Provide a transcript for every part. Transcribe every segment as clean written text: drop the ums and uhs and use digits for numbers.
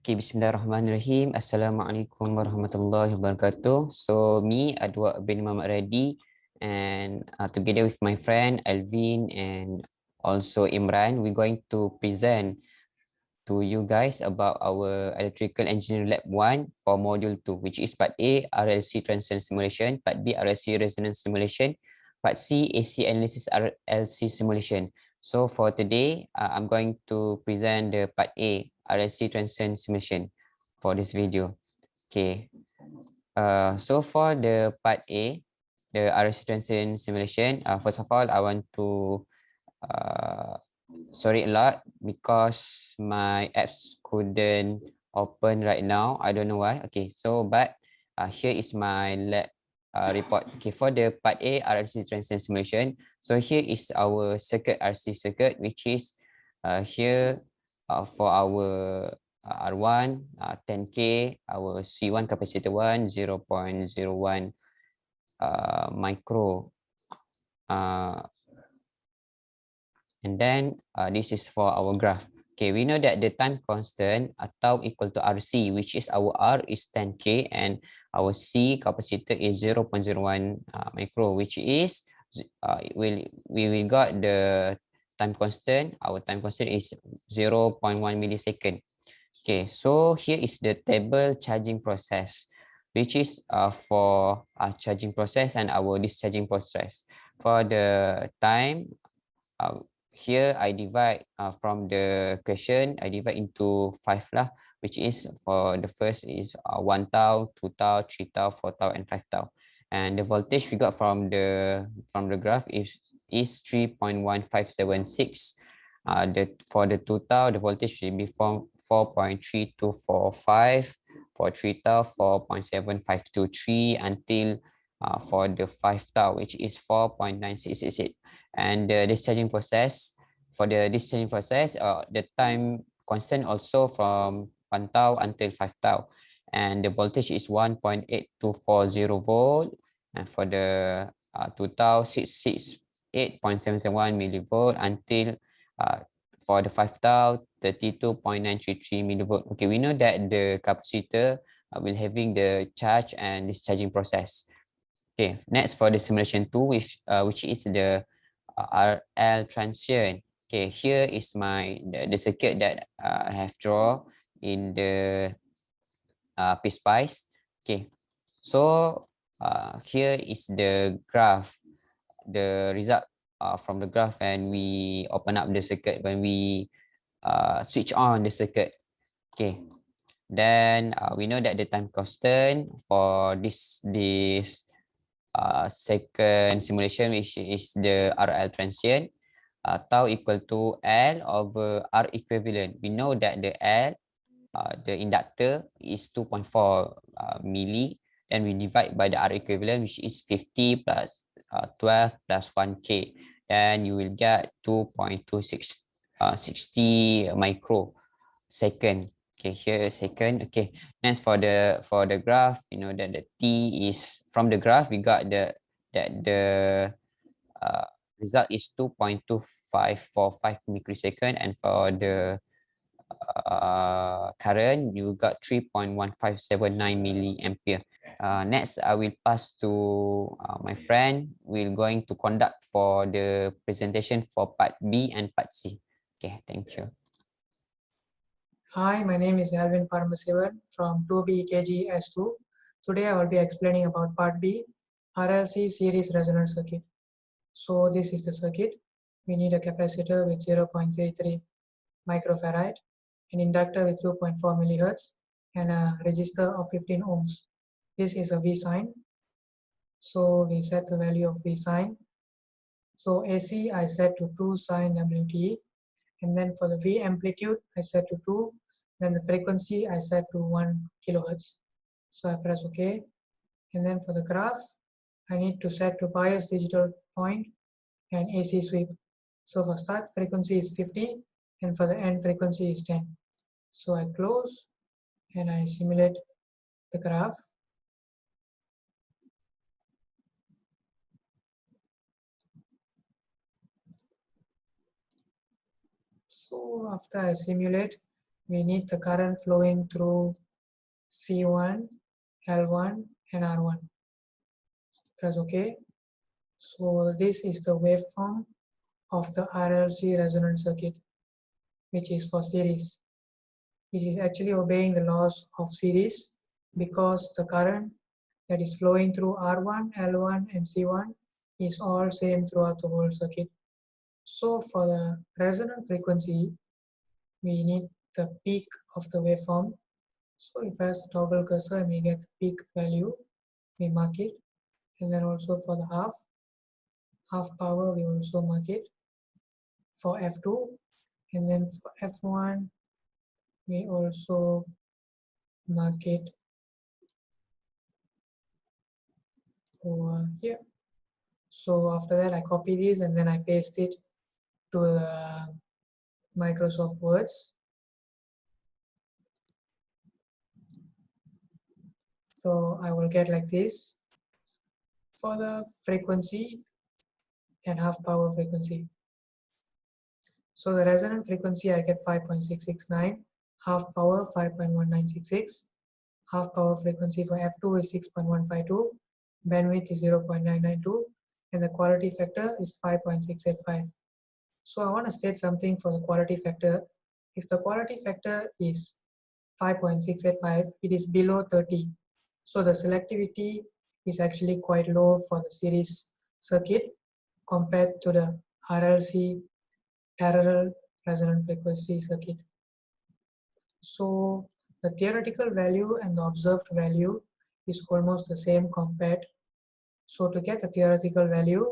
Okay, Bismillahirrahmanirrahim. Assalamualaikum warahmatullahi wabarakatuh. So me, Adhwa bin Muhammad Radi, and together with my friend Alvin and also Imran, we're going to present to you guys about our Electrical Engineering Lab 1 for Module 2, which is Part A, RLC Transient Simulation, Part B, RLC Resonance Simulation, Part C, AC Analysis RLC Simulation. So for today, I'm going to present the Part A, RLC Transient Simulation for this video. Okay. So for the Part A, the RLC Transient Simulation, first of all, I want to sorry a lot because my apps couldn't open right now. I don't know why. Okay, so but here is my lab report. Okay, for the part A RLC transient simulation. So here is our circuit RC circuit, which is here for our R1 10K, our C1 capacitor 1 0.01 micro. And then this is for our graph. Okay, we know that the time constant atau equal to RC, which is our R is 10K and our C capacitor is 0.01 micro, which is we will got the time constant. Our time constant is 0.1 millisecond. Okay, so here is the table charging process, which is for our charging process and our discharging process. For the time, here I divide from the question, I divide into 5 lah, which is for the first is 1 tau, 2 tau, 3 tau, 4 tau and 5 tau. And the voltage we got from the graph is 3.1576. For the 2 tau, the voltage should be from 4.3245, for 3 tau 4.7523 until for the 5 tau, which is 4.9688. And the discharging process, for the discharging process, the time constant also from 1 tau until 5 tau, and the voltage is 1.8240 volt, and for the 2 tau 668.771 millivolt until for the 5 tau 32.933 millivolt. Okay, we know that the capacitor will having the charge and discharging process. Okay, next for the simulation 2, which is the RL transient. Okay, here is the circuit that I have drawn in the Pspice. Okay, so here is the graph, the result from the graph when we open up the circuit, when we switch on the circuit. Okay, then we know that the time constant for this second simulation, which is the RL transient, tau equal to L over R equivalent. We know that the L, the inductor, is 2.4 milli. Then we divide by the R equivalent, which is 50 plus 12 plus 1K. Then you will get 2.2660 microsecond. Okay, here second. Okay, next for the graph, you know that the T is from the graph we got the result is 2.2545 microsecond, and for the current you got 3.1579 milliampere. Next, I will pass to my friend. We're going to conduct for the presentation for part B and part C. Okay, thank you. Hi, my name is Alvin from 2BEKG S2. Today I will be explaining about part B, RLC series resonance circuit. So this is the circuit. We need a capacitor with 0.33 microfarad, an inductor with 2.4 millihertz, and a resistor of 15 ohms. This is a V sign. So we set the value of V sign. So AC I set to 2 sin WT, and then for the V amplitude I set to 2, then the frequency I set to 1 kilohertz. So I press OK, and then for the graph I need to set to bias digital point and AC sweep. So for start frequency is 50 and for the end frequency is 10. So I close and I simulate the graph. So after I simulate, we need the current flowing through C1, L1, and R1. Press OK. So this is the waveform of the RLC resonant circuit, which is for series. It is actually obeying the laws of series because the current that is flowing through R1, L1, and C1 is all same throughout the whole circuit. So for the resonant frequency, we need the peak of the waveform. So if I press the toggle cursor and we get the peak value, we mark it. And then also for the half power, we also mark it for F2. And then for F1, we also mark it over here. So after that, I copy these and then I paste it to the Microsoft Words. So I will get like this for the frequency and half power frequency. So the resonant frequency I get 5.669, half power 5.1966, half power frequency for F2 is 6.152, bandwidth is 0.992, and the quality factor is 5.685. So I want to state something for the quality factor. If the quality factor is 5.685, it is below 30. So the selectivity is actually quite low for the series circuit compared to the RLC parallel resonant frequency circuit. So the theoretical value and the observed value is almost the same compared. So to get the theoretical value,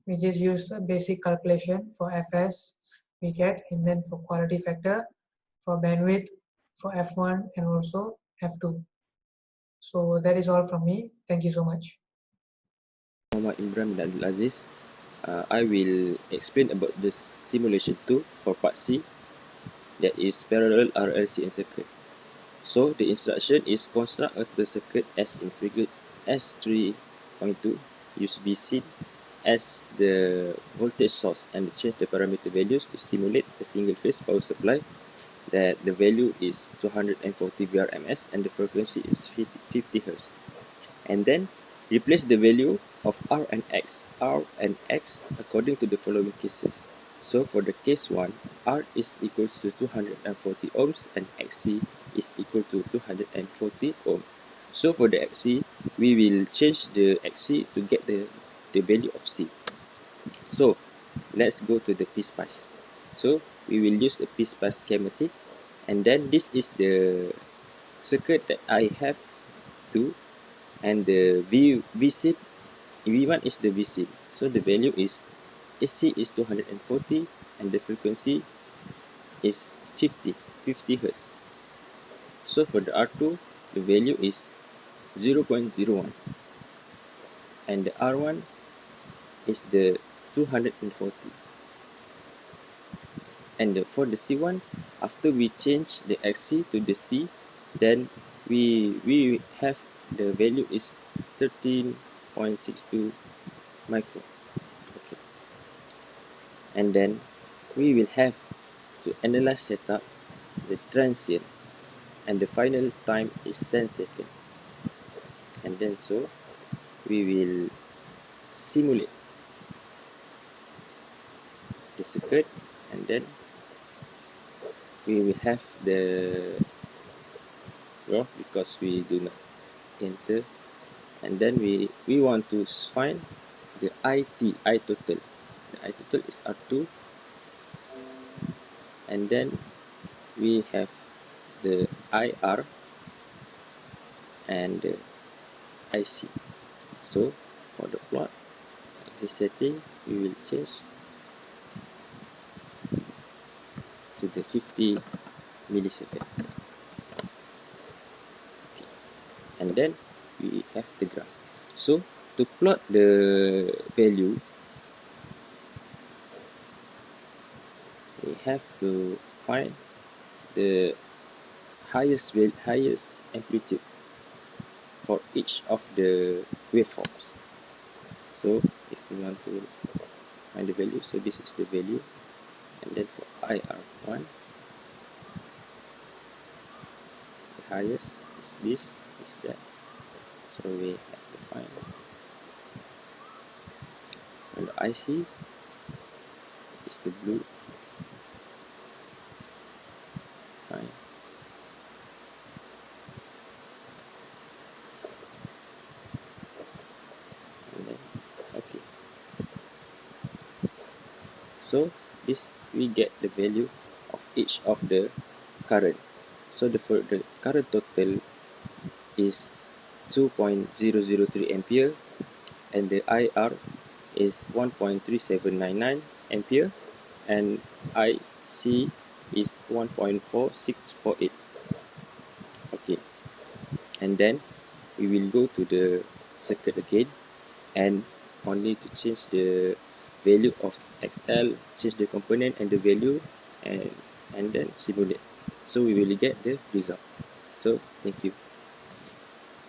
we just use the basic calculation for Fs we get, and then for quality factor, for bandwidth, for F1, and also F2. So that is all from me. Thank you so much. Muhammad Imran bin Abdul Aziz. I will explain about the simulation 2 for part C, that is parallel RLC and circuit. So the instruction is construct a circuit as in figure S3.2, use VC as the voltage source and change the parameter values to simulate a single phase power supply that the value is 240 VRMS and the frequency is 50 Hz. And then replace the value of R and X according to the following cases. So for the case 1, R is equal to 240 ohms and XC is equal to 240 ohms. So for the XC, we will change the XC to get the value of C. So let's go to the Pspice. So we will use a Pspice schematic, and then this is the circuit that I have to, and the VC, V1 is the VC. So the value is AC is 240 and the frequency is 50 Hz. So for the R2, the value is 0.01 and the R1 is the 240. And for the C1, after we change the XC to the C, then we have the value is 13.62 micro. Okay. And then we will have to analyze setup the transient, and the final time is 10 seconds. And then so we will simulate the circuit, and then we will have the because we do not enter, and then we want to find the I total. The I total is R2, and then we have the IR and the IC. So for the plot, this setting we will change to the 50 millisecond. Okay. And then we have the graph. So to plot the value, we have to find the highest amplitude for each of the waveforms. So if we want to find the value, so this is the value, And then for IR1, the highest is this, is that. So we have to find. And the IC is the blue. Fine. And then okay. So this we get the value of each of the current. So the current total is 2.003 ampere, and the IR is 1.3799 ampere, and IC is 1.4648. Okay, and then we will go to the circuit again, and only to change the value of XL, change the component and the value, and then simulate. So we will get the result. So thank you.